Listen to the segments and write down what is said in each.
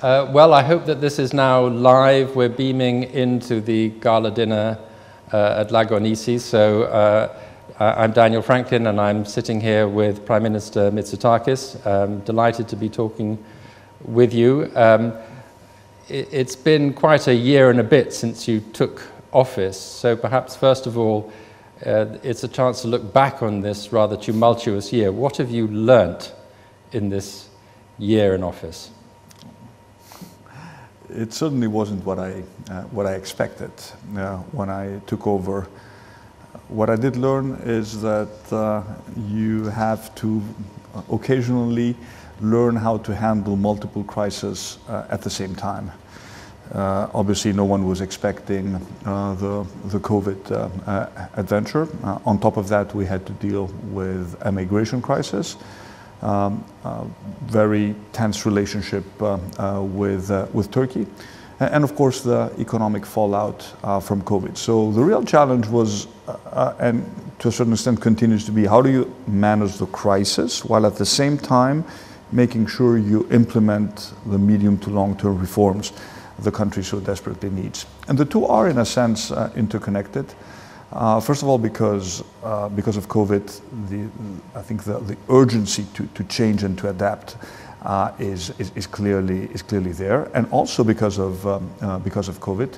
Well, I hope that this is now live. We're beaming into the gala dinner at Lagonisi. So I'm Daniel Franklin, and I'm sitting here with Prime Minister Mitsotakis. Delighted to be talking with you. It's been quite a year and a bit since you took office. So perhaps, first of all, it's a chance to look back on this rather tumultuous year. What have you learnt in this year in office? It certainly wasn't what I expected when I took over. What I did learn is that you have to occasionally learn how to handle multiple crises at the same time. Obviously, no one was expecting the COVID adventure. On top of that, we had to deal with a migration crisis. Very tense relationship with Turkey, and of course the economic fallout from COVID. So the real challenge was, and to a certain extent continues to be, how do you manage the crisis while at the same time making sure you implement the medium to long-term reforms the country so desperately needs. And the two are in a sense interconnected. First of all, because of COVID, I think the urgency to change and to adapt is clearly there, and also because of COVID,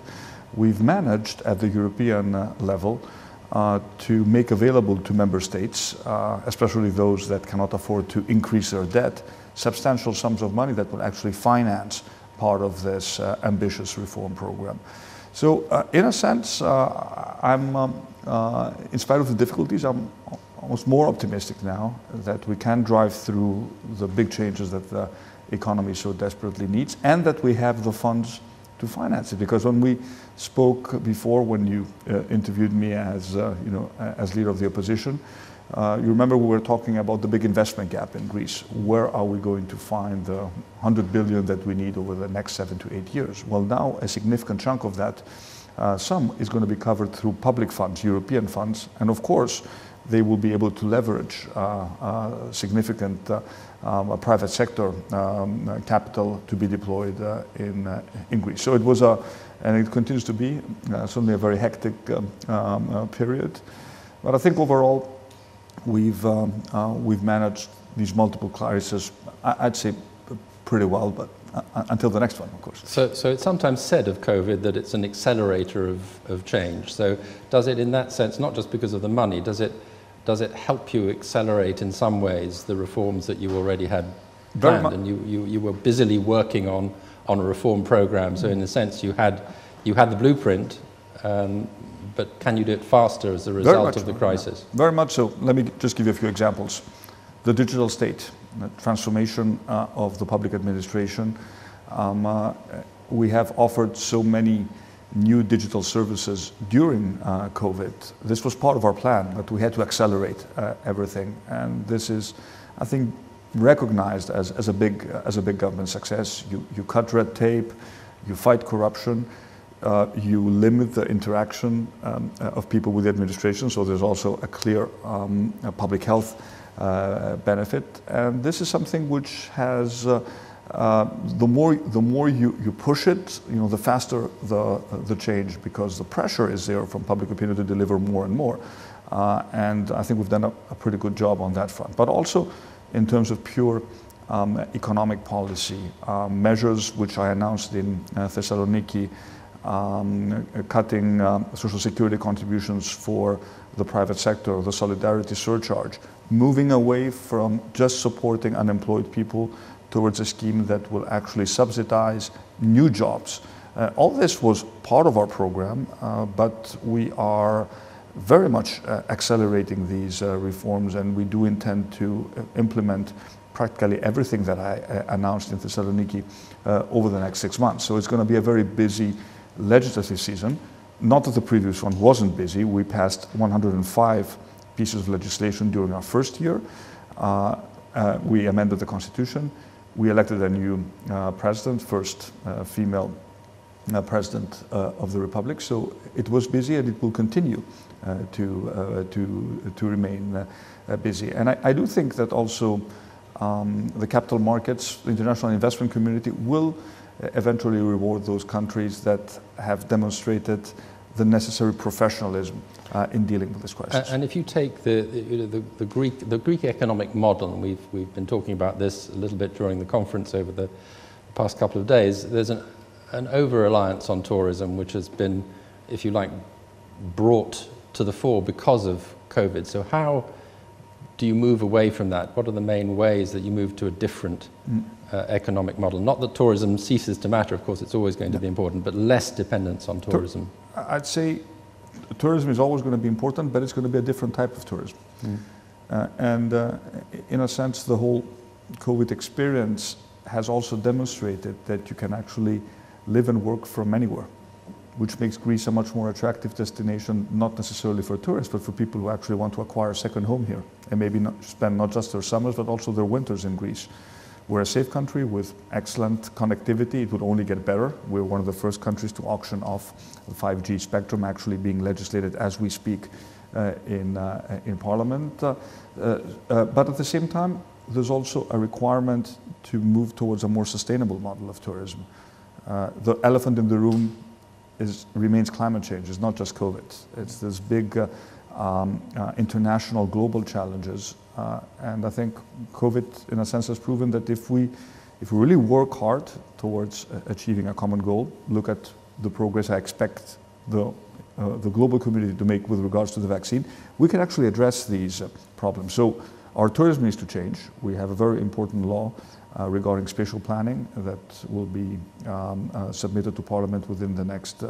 we've managed at the European level to make available to member states, especially those that cannot afford to increase their debt, substantial sums of money that will actually finance part of this ambitious reform program. So, in a sense, in spite of the difficulties, I'm almost more optimistic now that we can drive through the big changes that the economy so desperately needs, and that we have the funds to finance it. Because when we spoke before, when you interviewed me as as leader of the opposition, you remember we were talking about the big investment gap in Greece. Where are we going to find the 100 billion that we need over the next 7 to 8 years? Well, now a significant chunk of that sum is going to be covered through public funds, European funds, and of course they will be able to leverage significant private sector capital to be deployed in Greece. So it was and it continues to be certainly a very hectic period. But I think overall, we've managed these multiple crises, I'd say, pretty well, but until the next one, of course. So it's sometimes said of COVID that it's an accelerator of change. So does it, in that sense, not just because of the money, does it help you accelerate in some ways the reforms that you already had planned? And you were busily working on a reform program. So in a sense, you had the blueprint. But can you do it faster as a result of the crisis? Yeah. Very much so. Let me just give you a few examples. The digital state, the transformation of the public administration. We have offered so many new digital services during COVID. This was part of our plan, but we had to accelerate everything. And this is, I think, recognized as a big government success. You cut red tape, you fight corruption. You limit the interaction of people with the administration, so there's also a clear public health benefit. And this is something which has, the more you push it, the faster the change, because the pressure is there from public opinion to deliver more and more. And I think we've done a pretty good job on that front. But also in terms of pure economic policy, measures which I announced in Thessaloniki, cutting social security contributions for the private sector, the solidarity surcharge, moving away from just supporting unemployed people towards a scheme that will actually subsidize new jobs. All this was part of our program, but we are very much accelerating these reforms, and we do intend to implement practically everything that I announced in Thessaloniki over the next 6 months. So it's going to be a very busy legislative season. Not that the previous one wasn't busy. We passed 105 pieces of legislation during our first year. We amended the constitution. We elected a new president, first female president of the Republic. So it was busy, and it will continue to remain busy. And I do think that also the capital markets, the international investment community will eventually reward those countries that have demonstrated the necessary professionalism in dealing with this crisis. And if you take the Greek economic model, and we've been talking about this a little bit during the conference over the past couple of days, there's an over-reliance on tourism, which has been, if you like, brought to the fore because of COVID. So how do you move away from that? What are the main ways that you move to a different economic model? Not that tourism ceases to matter, of course, it's always going to be important, but less dependence on tourism. I'd say tourism is always going to be important, but it's going to be a different type of tourism. In a sense, the whole COVID experience has also demonstrated that you can actually live and work from anywhere, which makes Greece a much more attractive destination, not necessarily for tourists, but for people who actually want to acquire a second home here and maybe spend not just their summers, but also their winters in Greece. We're a safe country with excellent connectivity. It would only get better. We're one of the first countries to auction off the 5G spectrum, actually being legislated as we speak in Parliament. But at the same time, there's also a requirement to move towards a more sustainable model of tourism. The elephant in the room remains climate change. It's not just COVID. It's this big international global challenges. And I think COVID, in a sense, has proven that if we really work hard towards achieving a common goal, look at the progress I expect the global community to make with regards to the vaccine, we can actually address these problems. So our tourism needs to change. We have a very important law regarding spatial planning that will be submitted to Parliament within the next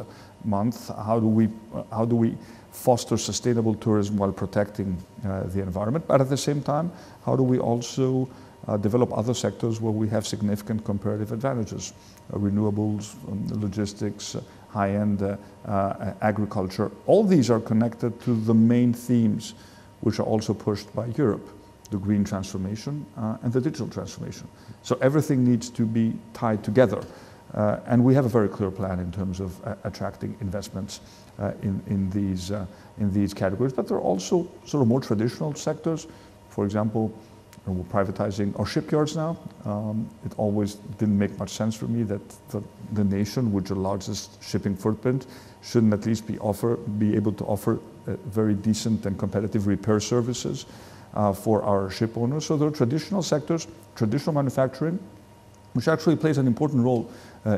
month. How do we foster sustainable tourism while protecting the environment? But at the same time, how do we also develop other sectors where we have significant comparative advantages? Renewables, logistics, high-end agriculture. All these are connected to the main themes which are also pushed by Europe: the green transformation and the digital transformation. So everything needs to be tied together. And we have a very clear plan in terms of attracting investments in these categories. But there are also sort of more traditional sectors. For example, we're privatizing our shipyards now. It always didn't make much sense for me that the nation, with the largest shipping footprint, shouldn't at least be able to offer very decent and competitive repair services for our ship owners. So there are traditional sectors, traditional manufacturing, which actually plays an important role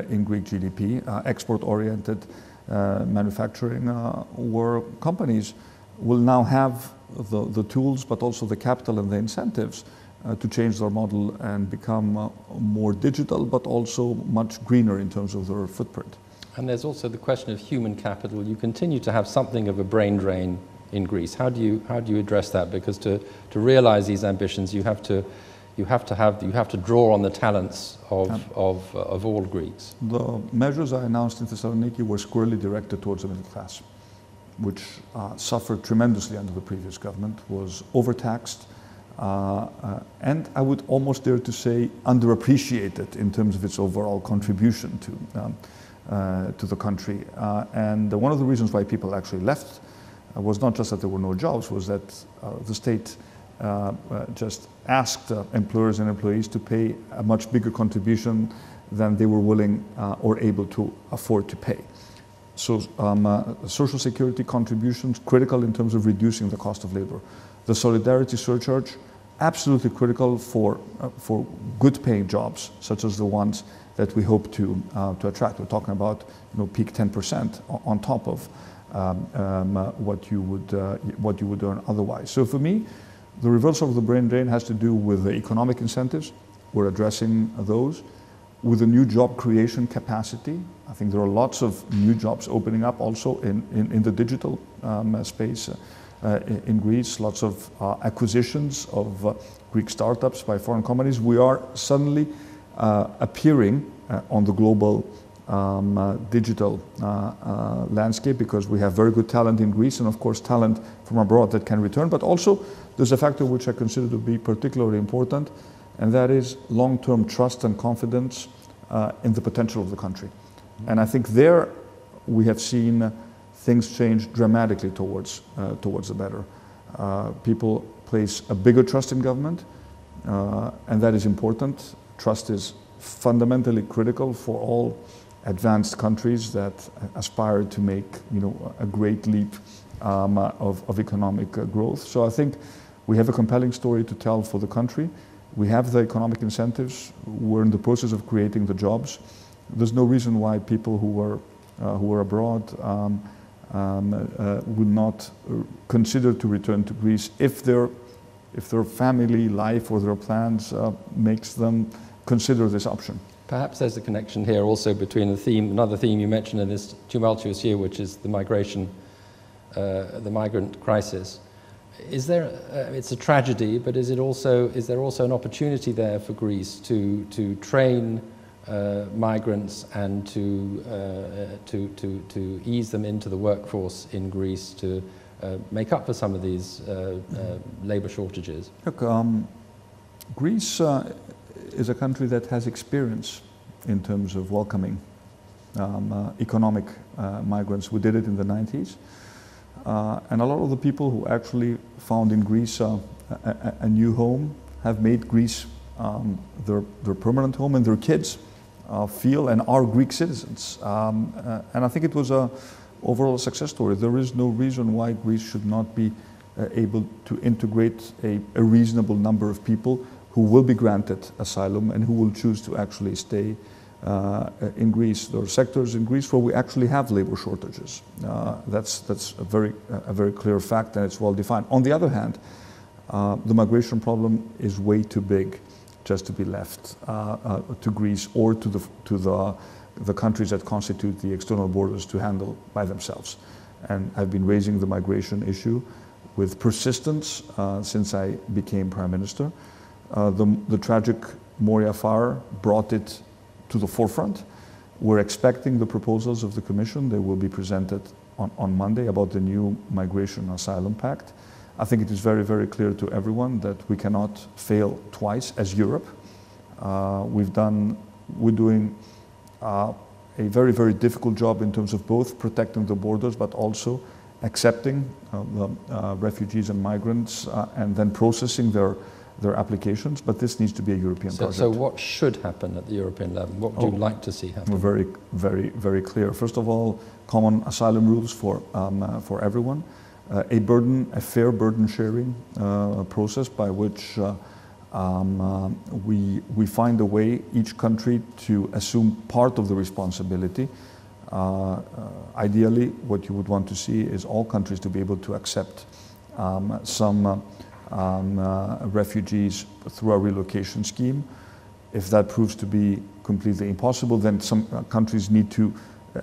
in Greek GDP, export-oriented manufacturing, where companies will now have the tools, but also the capital and the incentives to change their model and become more digital, but also much greener in terms of their footprint. And there's also the question of human capital. You continue to have something of a brain drain in Greece. How do you address that? Because to realize these ambitions, you have to draw on the talents of all Greeks. The measures I announced in Thessaloniki were squarely directed towards the middle class, which suffered tremendously under the previous government, was overtaxed, and I would almost dare to say underappreciated in terms of its overall contribution to the country. And one of the reasons why people actually left was not just that there were no jobs, was that the state just asked employers and employees to pay a much bigger contribution than they were willing or able to afford to pay. So social security contributions, critical in terms of reducing the cost of labor. The solidarity surcharge, absolutely critical for good paying jobs, such as the ones that we hope to attract. We're talking about peak 10% on top of what you would earn otherwise. So for me, the reversal of the brain drain has to do with the economic incentives. We're addressing those. With the new job creation capacity, I think there are lots of new jobs opening up also in the digital space in Greece, lots of acquisitions of Greek startups by foreign companies. We are suddenly appearing on the global digital landscape because we have very good talent in Greece and of course talent from abroad that can return, but also there's a factor which I consider to be particularly important, and that is long-term trust and confidence in the potential of the country. And I think there we have seen things change dramatically towards the better. People place a bigger trust in government, and that is important. Trust is fundamentally critical for all advanced countries that aspire to make, you know, a great leap of economic growth. So I think we have a compelling story to tell for the country. We have the economic incentives. We're in the process of creating the jobs. There's no reason why people who are abroad would not consider to return to Greece if their family life or their plans makes them consider this option. Perhaps there's a connection here also between another theme you mentioned in this tumultuous year, which is the migrant crisis. It's a tragedy, but is there also an opportunity there for Greece to train migrants and to ease them into the workforce in Greece to make up for some of these labour shortages? Look, Greece is a country that has experience in terms of welcoming economic migrants. We did it in the 90s. And a lot of the people who actually found in Greece a new home have made Greece their permanent home, and their kids feel and are Greek citizens. And I think it was an overall success story. There is no reason why Greece should not be able to integrate a reasonable number of people who will be granted asylum and who will choose to actually stay in Greece. There are sectors in Greece where we actually have labor shortages. That's a very clear fact, and it's well defined. On the other hand, the migration problem is way too big just to be left to Greece or to the countries that constitute the external borders to handle by themselves. And I've been raising the migration issue with persistence since I became Prime Minister. The tragic Moria fire brought it to the forefront. We're expecting the proposals of the Commission. They will be presented on Monday about the new Migration Asylum Pact. I think it is very, very clear to everyone that we cannot fail twice as Europe. We're doing a very, very difficult job in terms of both protecting the borders, but also accepting refugees and migrants and then processing their applications, but this needs to be a European project. So what should happen at the European level? What would you like to see happen? We're very, very, very clear. First of all, common asylum rules for everyone, a fair burden sharing process by which we find a way, each country, to assume part of the responsibility. Ideally, what you would want to see is all countries to be able to accept some refugees through a relocation scheme. If that proves to be completely impossible, then some countries need to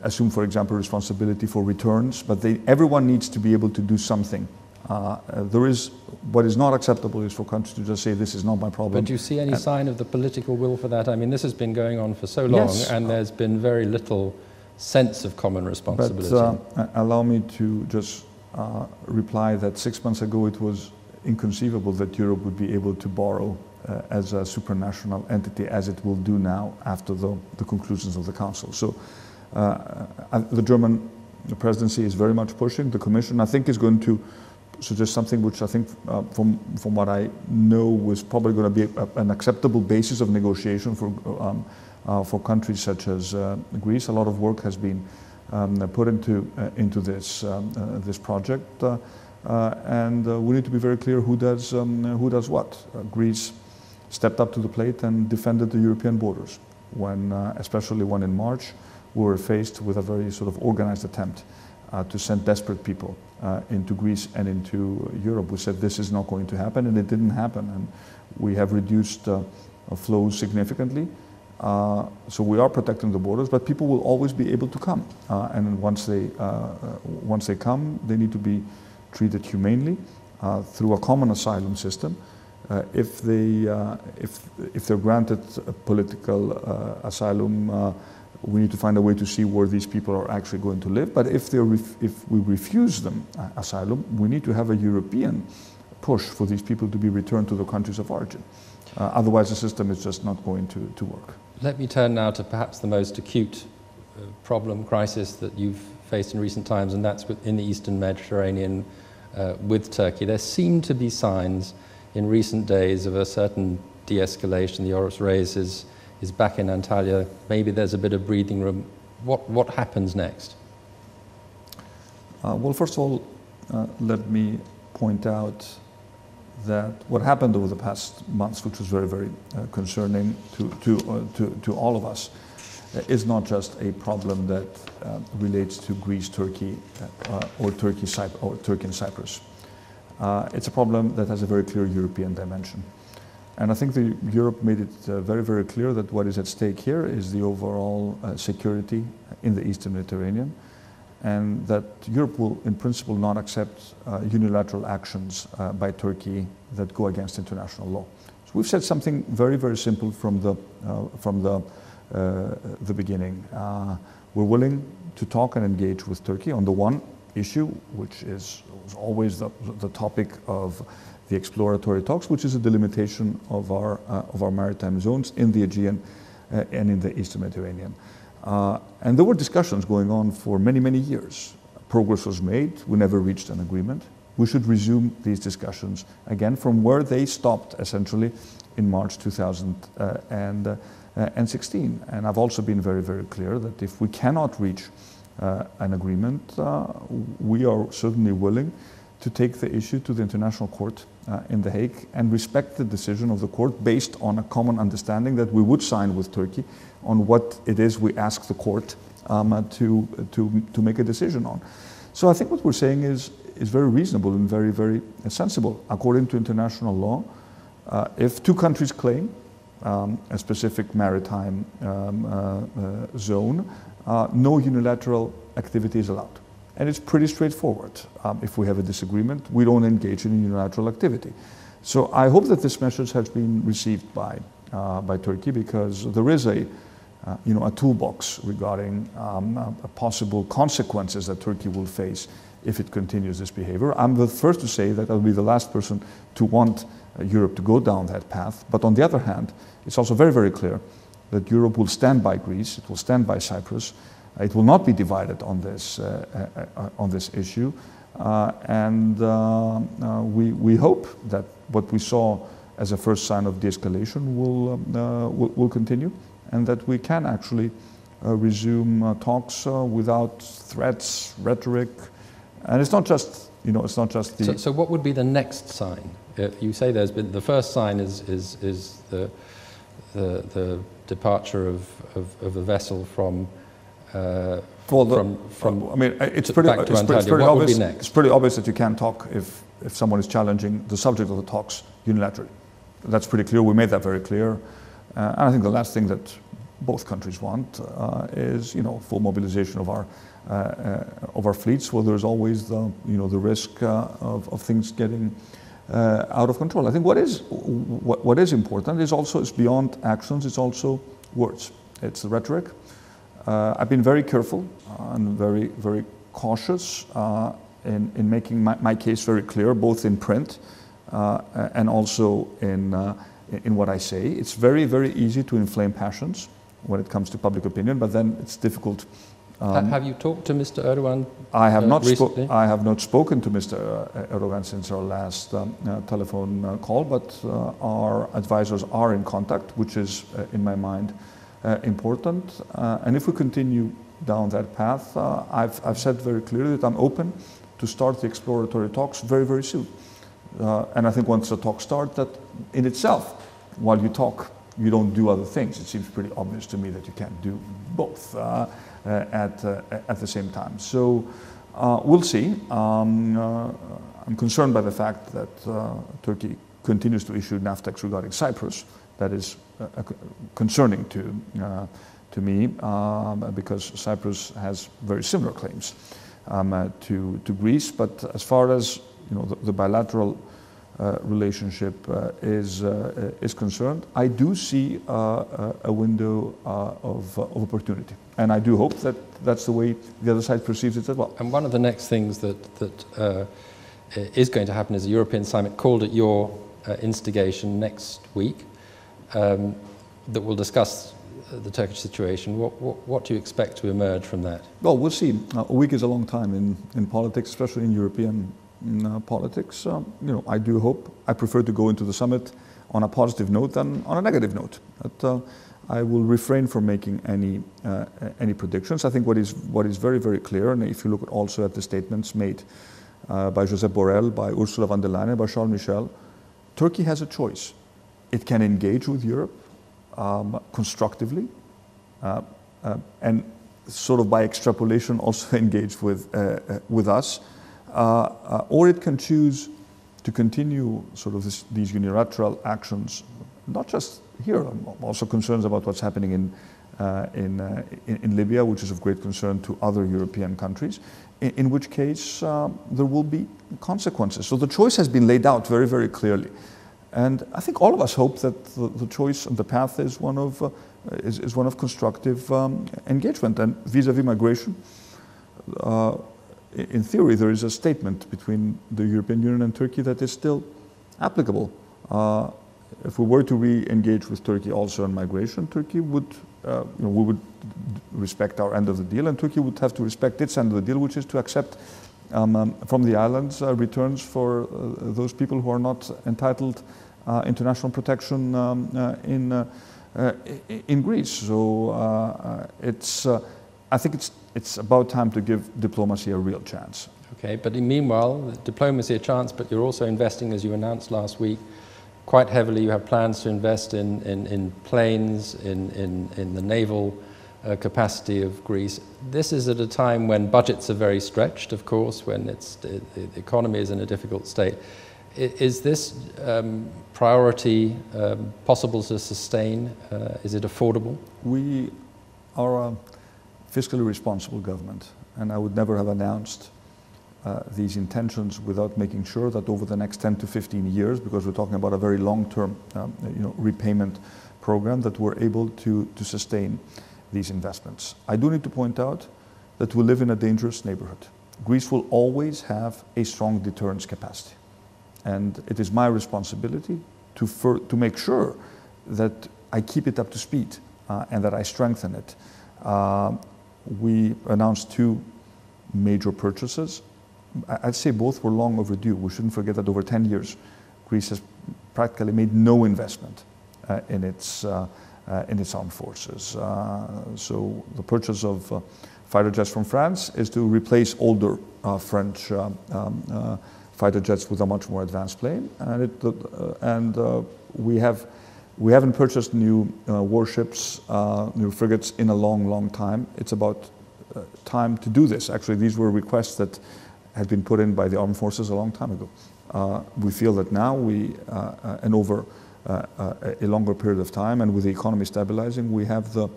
assume, for example, responsibility for returns, but everyone needs to be able to do something. What is not acceptable is for countries to just say, this is not my problem. But do you see any sign of the political will for that? I mean, this has been going on for so long, yes, and there's been very little sense of common responsibility. But allow me to just reply that 6 months ago it was inconceivable that Europe would be able to borrow as a supranational entity as it will do now after the conclusions of the Council. So the German presidency is very much pushing. The Commission, I think, is going to suggest something which I think, from what I know, was probably going to be an acceptable basis of negotiation for countries such as Greece. A lot of work has been put into this project. And we need to be very clear who does what. Greece stepped up to the plate and defended the European borders, especially when in March we were faced with a very sort of organized attempt to send desperate people into Greece and into Europe. We said this is not going to happen, and it didn't happen. And we have reduced flows significantly. So we are protecting the borders, but people will always be able to come. And once they come, they need to be treated humanely through a common asylum system. If they're granted a political asylum, we need to find a way to see where these people are actually going to live. But if we refuse them asylum, we need to have a European push for these people to be returned to the countries of origin. Otherwise, the system is just not going to work. Let me turn now to perhaps the most acute crisis that you've faced in recent times, and that's in the Eastern Mediterranean with Turkey. There seem to be signs in recent days of a certain de-escalation. The Oros Reis is is back in Antalya. Maybe there's a bit of breathing room. What happens next? Well, first of all, let me point out that what happened over the past months, which was very, very concerning to all of us, is not just a problem that relates to Greece, Turkey, or Turkey and Cyprus. It's a problem that has a very clear European dimension. And I think Europe made it very, very clear that what is at stake here is the overall security in the Eastern Mediterranean, and that Europe will, in principle, not accept unilateral actions by Turkey that go against international law. So we've said something very, very simple from the beginning. We're willing to talk and engage with Turkey on the one issue, which was always the topic of the exploratory talks, which is a delimitation of our maritime zones in the Aegean and in the Eastern Mediterranean. And there were discussions going on for many, many years. Progress was made. We never reached an agreement. We should resume these discussions again from where they stopped, essentially, in March 2016. And I've also been very, very clear that if we cannot reach an agreement, we are certainly willing to take the issue to the International Court in The Hague and respect the decision of the court based on a common understanding that we would sign with Turkey on what it is we ask the court to make a decision on. So I think what we're saying is very reasonable and very, very sensible. According to international law, if two countries claim a specific maritime zone, no unilateral activity is allowed. And it's pretty straightforward. If we have a disagreement, we don't engage in unilateral activity. So I hope that this message has been received by Turkey, because there is a toolbox regarding possible consequences that Turkey will face if it continues this behavior. I'm the first to say that I'll be the last person to want Europe to go down that path. But on the other hand, it's also very, very clear that Europe will stand by Greece, it will stand by Cyprus. It will not be divided on this issue, and we hope that what we saw as a first sign of de-escalation will continue, and that we can actually resume talks without threats, rhetoric, and it's not just it's not just the. So what would be the next sign? You say there's been the first sign is the departure of a vessel from. It's pretty obvious. It's pretty obvious that you can't talk if someone is challenging the subject of the talks unilaterally. That's pretty clear. We made that very clear. And I think the last thing that both countries want is full mobilization of our fleets, where there's always the risk of things getting out of control. I think what is important is beyond actions. It's also words. It's the rhetoric. I've been very careful and very, very cautious in making my case very clear, both in print and also in what I say. It's very, very easy to inflame passions when it comes to public opinion, but then it's difficult. Have you talked to Mr. Erdogan? I have not recently? I have not spoken to Mr. Erdogan since our last telephone call, but our advisors are in contact, which is, in my mind, important, and if we continue down that path, I've said very clearly that I'm open to start the exploratory talks very, very soon. And I think once the talks start, that in itself, while you talk, you don't do other things. It seems pretty obvious to me that you can't do both at the same time. So we'll see. I'm concerned by the fact that Turkey continues to issue NAVTEX regarding Cyprus. That is concerning to me because Cyprus has very similar claims to Greece. But as far as the bilateral relationship is concerned, I do see a window of opportunity, and I do hope that that's the way the other side perceives it as well. And one of the next things that is going to happen is a European summit called at your instigation next week. That will discuss the Turkish situation. What do you expect to emerge from that? Well, we'll see. A week is a long time in politics, especially in European politics. I do hope. I prefer to go into the summit on a positive note than on a negative note. But I will refrain from making any predictions. I think what is very, very clear, and if you look also at the statements made by Josep Borrell, by Ursula von der Leyen, by Charles Michel, Turkey has a choice. It can engage with Europe constructively, and sort of by extrapolation also engage with us, or it can choose to continue sort of these unilateral actions, not just here. I'm also concerned about what's happening in Libya, which is of great concern to other European countries, in which case there will be consequences. So the choice has been laid out very, very clearly. And I think all of us hope that the choice and the path is one of constructive engagement. And vis-à-vis migration, in theory, there is a statement between the European Union and Turkey that is still applicable. If we were to re-engage with Turkey also on migration, Turkey would, we would respect our end of the deal, and Turkey would have to respect its end of the deal, which is to accept from the islands returns for those people who are not entitled international protection in Greece. So I think it's about time to give diplomacy a real chance. Okay, but meanwhile, diplomacy a chance, but you're also investing, as you announced last week, quite heavily. You have plans to invest in planes, in the naval capacity of Greece. This is at a time when budgets are very stretched, of course, when the economy is in a difficult state. Is this priority possible to sustain? Is it affordable? We are a fiscally responsible government, and I would never have announced these intentions without making sure that over the next 10 to 15 years, because we're talking about a very long-term repayment program, that we're able to sustain these investments. I do need to point out that we live in a dangerous neighborhood. Greece will always have a strong deterrence capacity. And it is my responsibility to make sure that I keep it up to speed and that I strengthen it. We announced 2 major purchases. I'd say both were long overdue. We shouldn't forget that over 10 years, Greece has practically made no investment in its armed forces. So the purchase of fighter jets from France is to replace older French fighter jets with a much more advanced plane. And we haven't purchased new warships, new frigates in a long, long time. It's about time to do this. Actually, these were requests that had been put in by the armed forces a long time ago. We feel that now and over a longer period of time, and with the economy stabilizing, we have the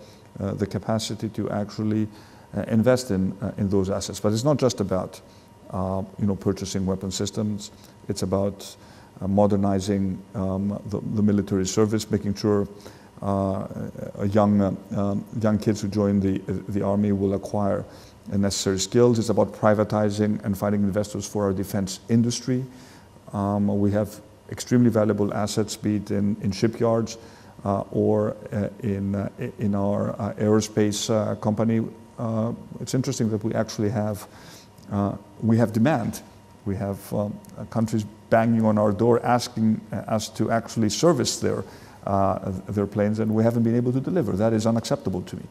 capacity to actually invest in those assets. But it's not just about purchasing weapon systems. It's about modernizing the military service, making sure young kids who join the army will acquire necessary skills. It's about privatizing and finding investors for our defense industry. We have extremely valuable assets, be it in shipyards or in our aerospace company. It's interesting that we actually have demand. We have countries banging on our door asking us to actually service their planes, and we haven't been able to deliver. That is unacceptable to me.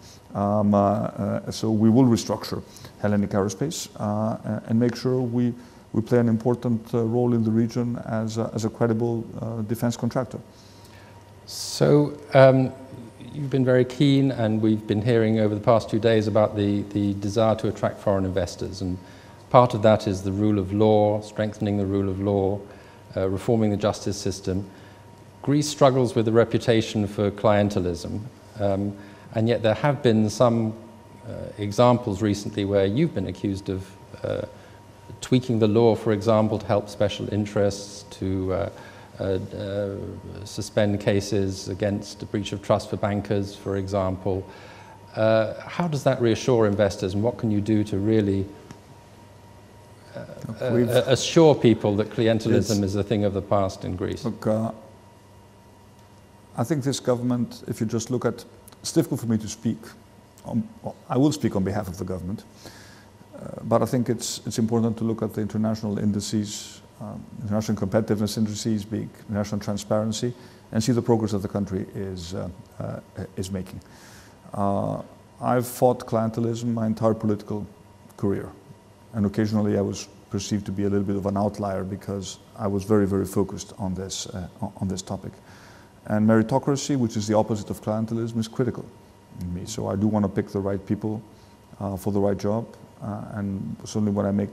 So we will restructure Hellenic Aerospace and make sure we play an important role in the region as a credible defense contractor. So you've been very keen, and we've been hearing over the past 2 days about the desire to attract foreign investors, and part of that is the rule of law, strengthening the rule of law, reforming the justice system. Greece struggles with a reputation for clientelism, and yet there have been some examples recently where you've been accused of tweaking the law, for example, to help special interests, to suspend cases against a breach of trust for bankers, for example. How does that reassure investors, and what can you do to really assure people that clientelism is a thing of the past in Greece? Look, I think this government, if you just look at, it's difficult for me to speak, I will speak on behalf of the government, but I think it's important to look at the international indices international competitiveness indices, big national transparency, and see the progress that the country is making. I've fought clientelism my entire political career, and occasionally I was perceived to be a little bit of an outlier because I was very, very focused on this topic. And meritocracy, which is the opposite of clientelism, is critical in me. So I do want to pick the right people for the right job, and certainly when I make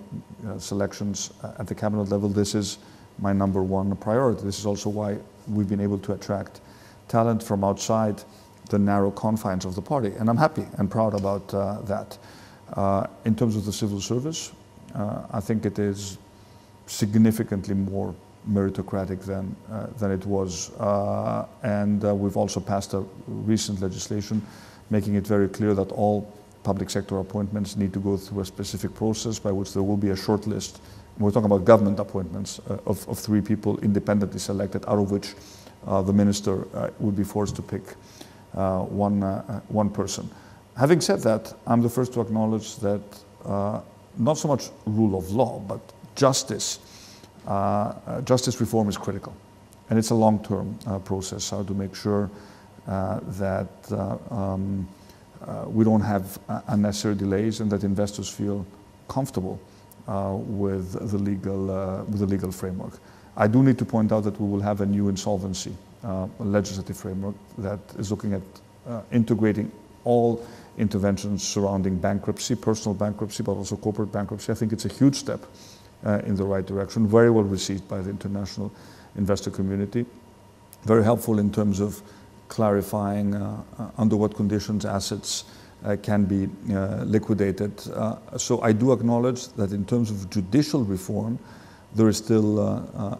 selections at the cabinet level, this is my number one priority. This is also why we've been able to attract talent from outside the narrow confines of the party, and I'm happy and proud about that. In terms of the civil service, I think it is significantly more meritocratic than it was, and we've also passed a recent legislation making it very clear that all public sector appointments need to go through a specific process by which there will be a short list. We're talking about government appointments of 3 people independently selected, out of which the minister would be forced to pick one person. Having said that, I'm the first to acknowledge that not so much rule of law, but justice reform is critical. And it's a long-term process, how to make sure that we don't have unnecessary delays and that investors feel comfortable with the legal framework. I do need to point out that we will have a new insolvency legislative framework that is looking at integrating all interventions surrounding bankruptcy, personal bankruptcy, but also corporate bankruptcy. I think it's a huge step in the right direction, very well received by the international investor community, very helpful in terms of clarifying under what conditions assets can be liquidated. So I do acknowledge that in terms of judicial reform, there is still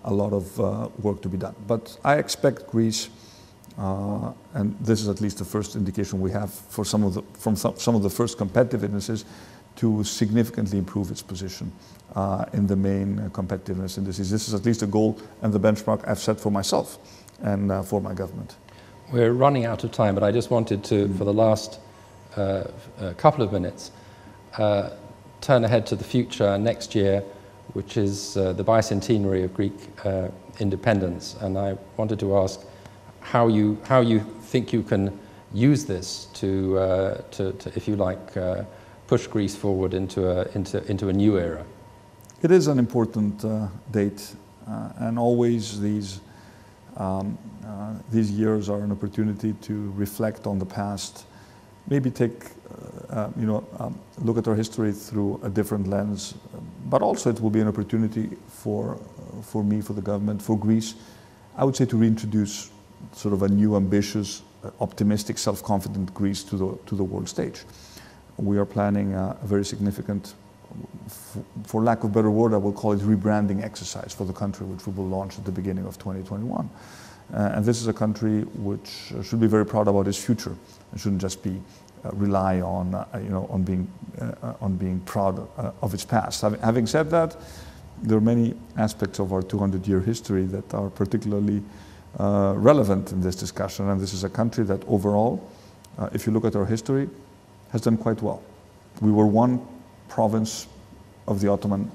a lot of work to be done. But I expect Greece, and this is at least the first indication we have for some of the first competitive indices, to significantly improve its position in the main competitiveness indices. This is at least a goal and the benchmark I've set for myself and for my government. We're running out of time, but I just wanted to, for the last couple of minutes, turn ahead to the future next year, which is the bicentenary of Greek independence. And I wanted to ask how you think you can use this to if you like, push Greece forward into a new era. It is an important date, and always these years are an opportunity to reflect on the past, maybe take look at our history through a different lens, but also it will be an opportunity for me, for the government, for Greece, I would say, to reintroduce sort of a new, ambitious, optimistic, self-confident Greece to the world stage. We are planning a very significant, for lack of a better word, I will call it rebranding exercise for the country, which we will launch at the beginning of 2021. And this is a country which should be very proud about its future and shouldn't just be rely on being proud of its past. Having said that, there are many aspects of our 200-year history that are particularly relevant in this discussion, and this is a country that overall, if you look at our history, has done quite well. We were one province of the Ottoman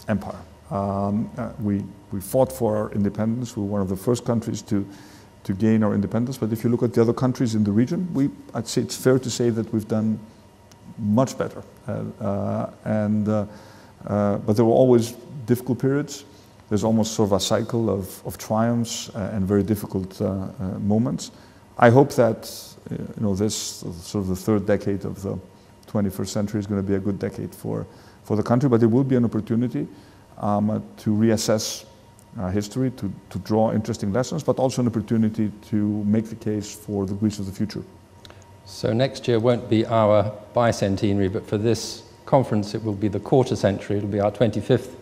Empire. We fought for our independence. We were one of the first countries to gain our independence. But if you look at the other countries in the region, I'd say it's fair to say that we've done much better. But there were always difficult periods. There's almost sort of a cycle of triumphs and very difficult moments. I hope that this sort of the third decade of the 21st century is going to be a good decade for the country, but it will be an opportunity to reassess history, to draw interesting lessons, but also an opportunity to make the case for the Greece of the future. So next year won't be our bicentenary, but for this conference it will be the quarter century. It'll be our 25th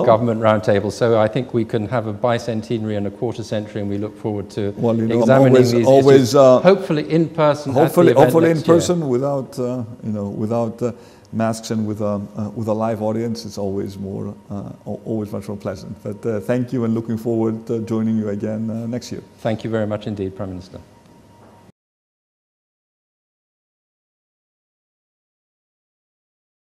Government Roundtable. So I think we can have a bicentenary and a quarter century, and we look forward to examining these issues, hopefully in person. Hopefully in person, without masks and with a live audience. It's always much more pleasant. But thank you, and looking forward to joining you again next year. Thank you very much indeed, Prime Minister.